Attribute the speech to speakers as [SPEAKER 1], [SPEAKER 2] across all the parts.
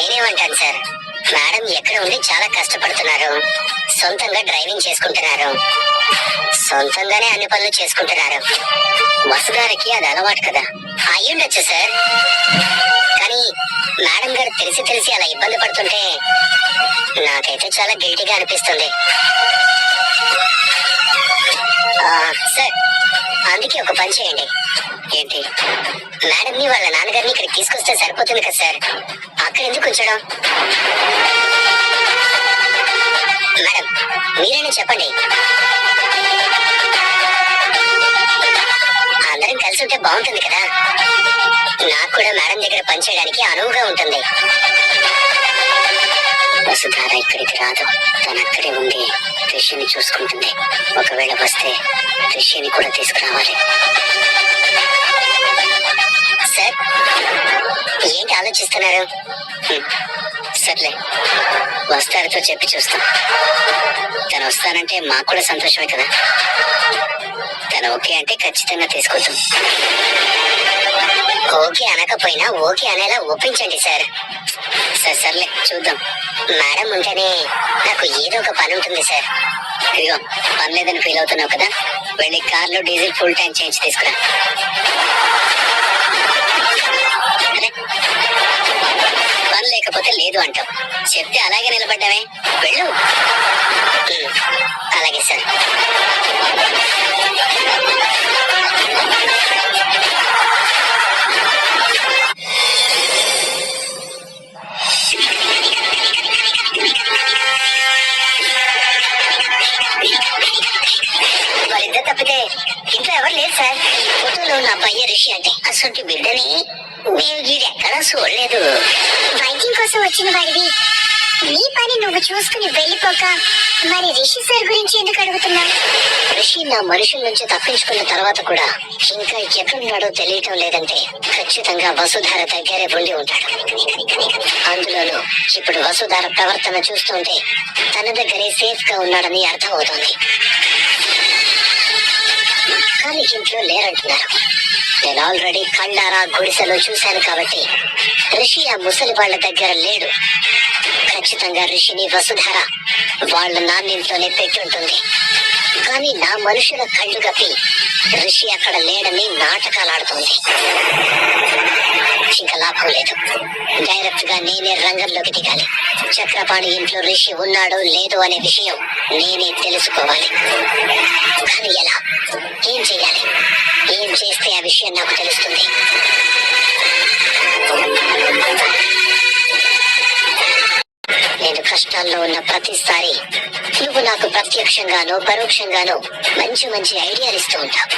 [SPEAKER 1] నేనేమంటాను sir, madam ఎక్కడ ఉండి చాలా కష్టపడుతున్నారు. సొంతంగా డ్రైవింగ్ చేసుకుంటున్నారు, సొంతంగానే అన్ని పనులు చేసుకుంటున్నారు. వసుధారకి అది అలవాటు కదా. అయ్యుండొచ్చు సార్, కానీ మేడం గారు తెలిసి తెలిసి అలా ఇబ్బంది పడుతుంటే నాకైతే చాలా గిల్టీగా అనిపిస్తుంది. సార్, అందుకే ఒక పని చేయండి. ఏంటి? మేడం ని వాళ్ళ నాన్నగారిని ఇక్కడికి తీసుకొస్తే సరిపోతుంది కదా సార్. అక్కడ ఎందుకు ఉంచడం? మేడం, మీరైనా చెప్పండి. అందరం కలిసి ఉంటే బాగుంటుంది కదా. నాకు కూడా మేడం దగ్గర పనిచేయడానికి అనువుగా ఉంటుంది. వసుధార ఇక్కడికి రాదు, తను అక్కడే ఉండి రిషిని చూసుకుంటుంది. ఒకవేళ వస్తే రిషిని కూడా తీసుకురావాలి. సార్, ఏంటి ఆలోచిస్తున్నారు? సర్లే, వస్తారతో చెప్పి చూస్తాం. తను వస్తానంటే మాకు కూడా సంతోషమే కదా. తను ఓకే అంటే ఖచ్చితంగా తీసుకొద్దాం. ఓకే అనకపోయినా ఓకే అనేలా ఒప్పించండి సార్. సర్లే చూద్దాం. మేడం ఉంటేనే నాకు ఏదో ఒక పని ఉంటుంది సార్. ఇదిగో, పని లేదని ఫీల్ అవుతున్నావు కదా, వెళ్ళి కార్లో డీజిల్ ఫుల్ ట్యాంక్ చేయించి తీసుకురా. పని లేకపోతే లేదు అంటావు, చెప్తే అలాగే నిలబడ్డావే, వెళ్ళు. అలాగే సార్. వాళ్ళిద్దరు తప్పితే ఇంట్లో ఎవరు లేదు సార్. ఫోటోలో నా పయ్య రిషి అంటే అసలు బిడ్డని మేము వీడెక్కడా చూడలేదు. వైద్యం కోసం వచ్చిన వాడివి, నీ పని నువ్వు చూసుకుని వెళ్ళిపోక మరి రిషి సార్ గురించి ఎందుకు అడుగుతున్నావు? రిషి నా మనుషుల నుంచి తప్పించుకున్న తర్వాత కూడా ఇంకా ఎక్కడున్నాడో తెలియటం లేదంటే ఖచ్చితంగా వసుధార దగ్గరే ఉండి ఉంటాడు. అందులోనూ ఇప్పుడు వసుధార ప్రవర్తన చూస్తుంటే తన దగ్గరే సేఫ్ గా ఉన్నాడని అర్థం అవుతోంది. కానీ ఇంట్లో లేరంటున్నారు. నేను ఆల్రెడీ కళ్ళారా గుడిసెలో చూశాను కాబట్టి రిషి ఆ ముసలి వాళ్ళ దగ్గర లేడు. ఖచ్చితంగా రిషిని వసుధార వాళ్ళ నాన్నింట్లోనే పెట్టుంటుంది. కానీ నా మనుషుల కళ్ళు కప్పి రిషి అక్కడ లేడని నాటకాలు ఆడుతోంది. ఇంకా లాభం లేదు, డైరెక్ట్ గా నేనే రంగంలోకి దిగాలి. చక్రపాణి ఇంట్లో రిషి ఉన్నాడో లేదో అనే విషయం నేనే తెలుసుకోవాలి. కానీ ఎలా, ఏం చెయ్యాలి, ఏం చేస్తే ఆ విషయం నాకు తెలుస్తుంది? నేను కష్టాల్లో ఉన్న ప్రతిసారి నువ్వు నాకు ప్రత్యక్షంగానో పరోక్షంగానో మంచి మంచి ఐడియాలు ఇస్తూ ఉంటావు.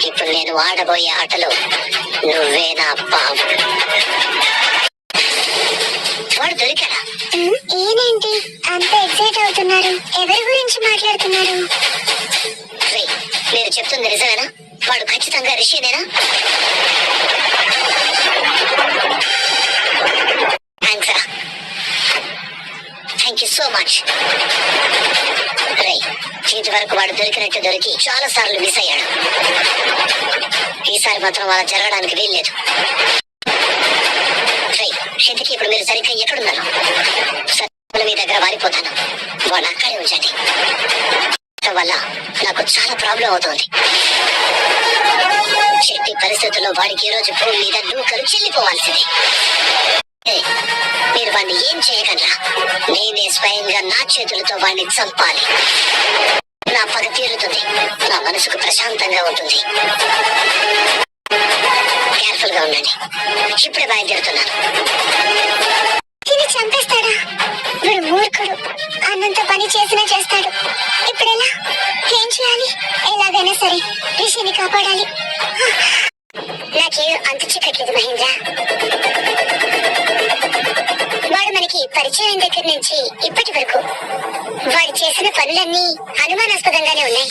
[SPEAKER 1] ఇప్పుడు నేను ఆడబోయే ఆటలో నువ్వే నా పాము. వాడు దొరికాడా?
[SPEAKER 2] ఏనేంటి అంత ఎక్సైట్ అవుతున్నారు? ఎవరి గురించి మాట్లాడుతున్నారు?
[SPEAKER 1] మీరు చెప్తుంది నిజమేనా? వాడు ఖచ్చితంగా రిషినేనా? Thank you so much. ఇంటి వరకు వాడు దొరికినట్టు దొరికి చాలా సార్లు మిస్ అయ్యాడు. ఈసారి మాత్రం అలా జరగడానికి వీల్లేదు. ఇంతకీ ఇప్పుడు మీరు సరిగ్గా ఎక్కడున్నారు? మీ దగ్గర వారిపోతాను, వాడు అక్కడే ఉంచండి. వల్ల నాకు చాలా ప్రాబ్లం అవుతోంది. చెట్టి పరిస్థితుల్లో వాడికి ఈ రోజు భూమి మీద నూకలు చెల్లిపోవాల్సింది. మీరు వాడిని ఏం చేయగలరా? నేనే స్వయంగా నా చేతులతో వాడిని చంపాలి. నా పగ తీరుతుంది, నా మనసుకు ప్రశాంతంగా ఉంటుంది. కేర్ఫుల్ గా ఉండండి. ఇప్పుడే బయలుదేరుతున్నాను.
[SPEAKER 2] చంపేస్తాడా? వీడు మూర్ఖుడు, అన్నంత పని చేసినా చేస్తాడు. ఇప్పుడెలా? ఏం చేయాలి? ఎలాగైనా సరే రిషిని కాపాడాలి.
[SPEAKER 1] నాకేం అంత చిక్కట్లేదు మహేంద్ర. వాడు మనకి పరిచయం దగ్గర నుంచి ఇప్పటి వరకు వాడు చేసిన పనులన్నీ అనుమానాస్పదంగానే ఉన్నాయి.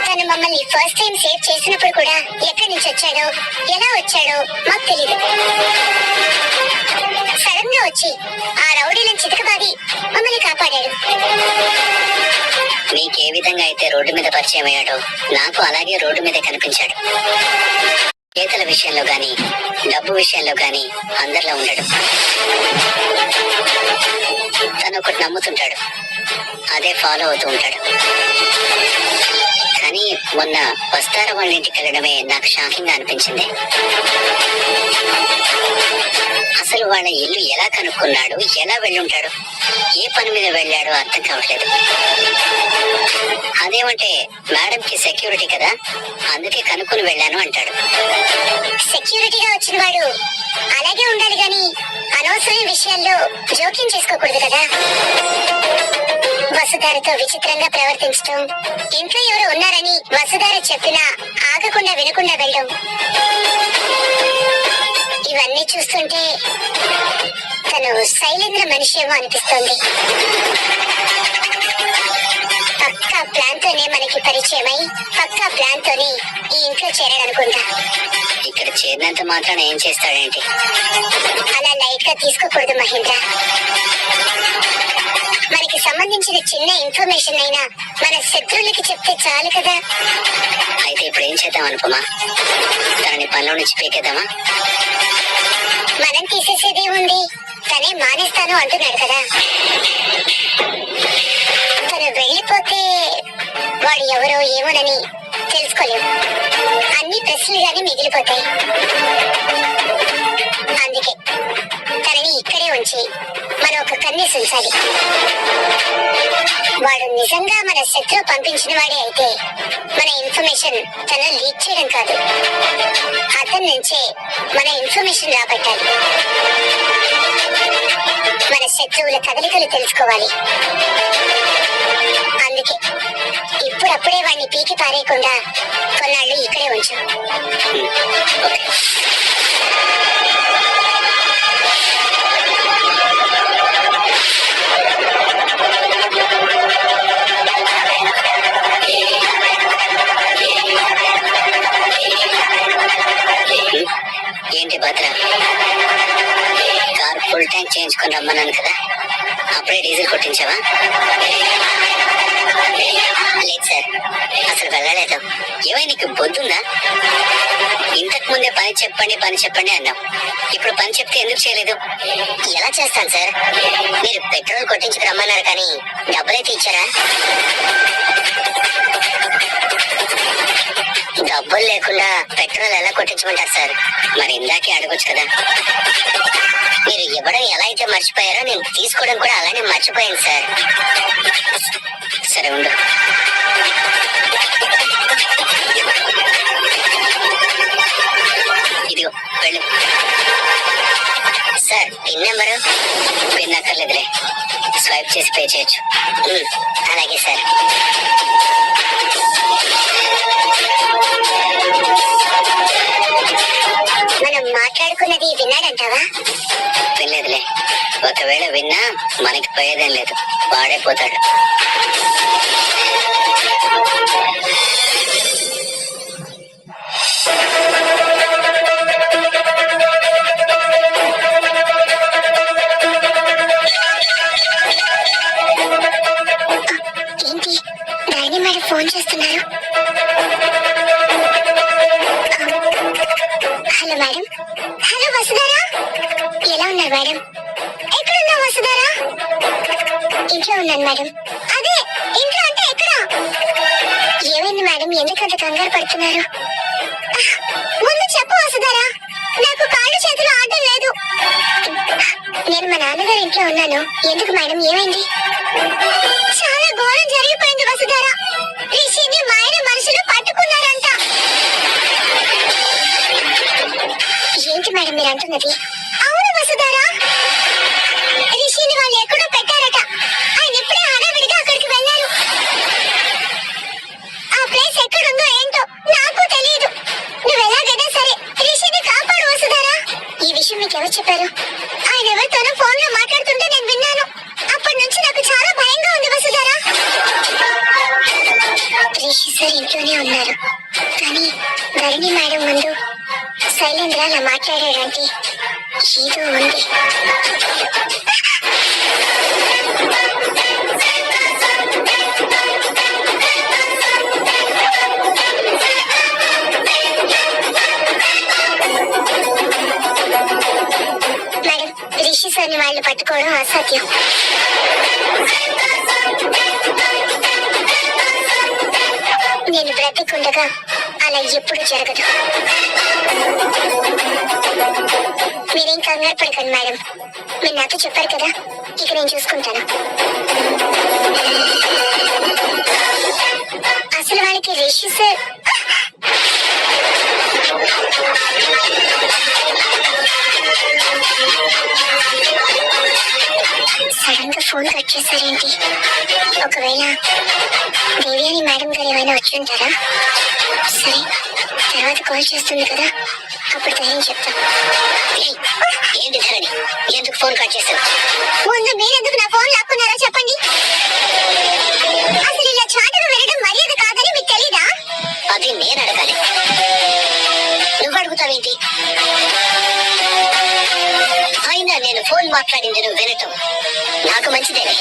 [SPEAKER 1] తను మమ్మల్ని ఫస్ట్ టైం సేవ్ చేసినప్పుడు కూడా ఎక్కడి నుంచి వచ్చాడో ఎలా వచ్చాడో మాకు తెలీదు. సడన్ గా వచ్చి ఆ రౌడీలను చితకబాది మమ్మల్ని కాపాడాడు. మీకే విధంగా అయితే రోడ్డు మీద పరిచయం అయ్యాడో నాకు అలాగే రోడ్డు మీద కనిపించాడు. చేతల విషయంలో గాని డబ్బు విషయంలో గాని అందరిలో ఉండడు. తను ఒకటి నమ్ముతుంటాడు, అదే ఫాలో అవుతూ ఉంటాడు. కానీ మొన్న వస్తారా వాళ్ళ ఇంటికి వెళ్ళడమే నాకు షాకింగ్ గా అనిపించింది. అసలు వాళ్ళ ఇల్లు ఎలా కనుక్కున్నాడు, ఎలా వెళ్ళుంటాడు, ఏ పని మీద వెళ్ళాడో అర్థం కావట్లేదు. అదేమంటే మేడం కి సెక్యూరిటీ కదా, అందుకే కనుక్కుని వెళ్ళాను అంటాడు.
[SPEAKER 2] సెక్యూరిటీగా వచ్చిన వాడు అలాగే ఉండాలి గాని అనవసరమైన విషయాల్లో జోక్యం చేసుకోకూడదు కదా. వసుధారతో విచిత్రంగా ప్రవర్తించడం, ఇంట్లో ఎవరు ఉన్నారని వసుధార చెప్పినా ఆగకుండా వినకుండా వెళ్ళడం, ఇవన్నీ చూస్తుంటే తను శైలేంద్ర మనిషి ఏమో అనిపిస్తోంది. పక్కా ప్లాన్ తోనే మనకి పరిచయమై పక్కా ప్లాన్ తోనే ఈ ఇంట్లో చేరాడనుకుంటా.
[SPEAKER 1] ఇక్కడ చేరినంత మాత్రాన ఏం చేస్తాడేంటి?
[SPEAKER 2] అలా లైట్ గా తీసుకోకూడదు మహేంద్ర. మనకి సంబంధించిన చిన్న ఇన్ఫర్మేషన్ అయినా మన శత్రువులకి చెప్తే చాలు కదా.
[SPEAKER 1] అయితే ఇప్పుడు ఏం చేద్దాం అనుకుమా? తనని పనిలో నుంచి పీకేద్దామా?
[SPEAKER 2] మనం తీసేసేదే ఉంది, తనే మానేస్తాను అంటున్నాడు కదా. తను వెళ్ళిపోతే వాడు ఎవరో ఏమోనని తెలుసుకోలేము. అన్ని ప్రశ్నలుగానే మిగిలిపోతాయి. అందుకే తనని ఇక్కడే ఉంచి మనం ఒక కన్నేసి ఉంచాలి. వాడు నిజంగా మన శత్రువు పంపించిన వాడే అయితే మన ఇన్ఫర్మేషన్ తను లీక్ చేయడం కాదు, అతని నుంచే మన ఇన్ఫర్మేషన్ రాబట్టాలి. మన శత్రువుల కదలికలు తెలుసుకోవాలి. అందుకే ఇప్పుడప్పుడే వాడిని పీకి పారేయకుండా కొన్నాళ్ళు ఇక్కడే ఉంచు.
[SPEAKER 1] ఏంటి భద్ర, కార్ ఫుల్ ట్యాంక్ చేయించుకొని రమ్మన్నాను కదా, అప్పుడే డీజిల్ కొట్టించావా? లేదు సార్, అసలు వెళ్ళలేదు. ఏమై నీకు బొద్దుందా? ఇంతకు ముందే పని చెప్పండి అన్నాం. ఇప్పుడు పని చెప్తే ఎందుకు చేయలేదు? ఎలా చేస్తాను సార్? మీరు పెట్రోల్ కొట్టించుకు రమ్మన్నారు కానీ డబ్బులైతే ఇచ్చారా? డబ్బులు లేకుండా పెట్రోల్ ఎలా కొట్టించమంటారు సార్? మరి ఇందాకే అడగొచ్చు కదా. మీరు ఇవ్వడం ఎలా అయితే మర్చిపోయారో నేను తీసుకోవడం కూడా అలానే మర్చిపోయాను సార్. సరే ఉండు. ఇదిగో వెళ్ళు. Sir pin number? పిన్ అక్కర్లేదులే, స్వైప్ చేసి పే చేయొచ్చు. అలాగే సార్.
[SPEAKER 2] మనం మాట్లాడుకున్నది విన్నాడంటావా?
[SPEAKER 1] వినలేదులే. ఒకవేళ విన్నా మనకి పోయేదేం లేదు, వాడే పోతాడు.
[SPEAKER 2] ఏంటి రాణి మేడం ఫోన్ చేస్తున్నారు? Hello madam. హలో వసుధారా, ఎలా ఉన్నారు మేడం? ఎక్కడున్నా వసుధారా? ఇంట్లో ఉన్నాను మేడం. అదే ఇంట్లో అంటే ఎక్కడ? ఏమైంది మేడం, ఎందుకంత కంగారు పడుతున్నారు? ముందు చెప్పు వసుధారా, నాకు కాళ్ళు చేతులు ఆడడం లేదు. నేను మా నాన్నగారి ఇంట్లో ఉన్నాను. ఎందుకు మేడం, ఏమైంది? చాలా ఘోరం జరిగిపోయింది వసుధారా. రిషిని మాయన మనుషులు పట్టుకున్నారంట. ఏంటి మేడం మీరు అంటున్నది? అవును వసుధారా, రిషిని వాళ్ళు ఎక్కడో పెట్టారట. ఆయన ఇప్పుడే హడావిడిగా అక్కడికి వెళ్ళారు. ఆ ప్లేస్ ఎక్కడుందో ఏంటో నాకు తెలియదు. నువ్వు ఎలాగైనా సరే రిషిని కాపాడు వసుధారా. ఈ విషయం మీకు ఎవరు చెప్పారు? ఆయన ఎవరితోనో ఫోన్ లో మాట్లాడుతుంటే నేను విన్నాను. అప్పటి నుంచి నాకు చాలా భయంగా ఉంది వసుధారా. రిషి సార్ ఇంట్లోనే ఉన్నారు, కానీ ధరణి మేడం ముందు శైలేంద్ర అలా మాట్లాడాడంటే ఏదో ఉంది. సార్ని వాళ్ళు పట్టుకోవడం అసాధ్యం. నేను బ్రతికుండగా అలా ఎప్పుడు జరగదు. మీరేం కంగారు పడకండి మేడం, మీరు నాతో చెప్పారు కదా, ఇక నేను చూసుకుంటాను. అసలు వాళ్ళకి రిషి సార్ సడన్ గా ఫోన్ కట్ చేశారేంటి? ఒకవేళ దేవియాని మేడం గారు ఏమైనా వచ్చి ఉంటారా? సరే, తర్వాత కాల్ చేస్తుంది కదా, అప్పుడు ధైర్యం చెప్తా.
[SPEAKER 1] ఏంటి ధరణి, ఎందుకు ఫోన్ కట్ చేశావు?
[SPEAKER 2] ముందు మీరెందుకు నా ఫోన్ లాక్కున్నారో చెప్పండి. అసలు ఇలా చాటుగా వెళ్ళడం మర్యాద కాదని మీకు తెలీదా?
[SPEAKER 1] అది నేను అడగాలి, నువ్వు అడుగుతావేంటి? అయినా నేను ఫోన్ మాట్లాడింది నువ్వు వినటం నాకు మంచిదేనే.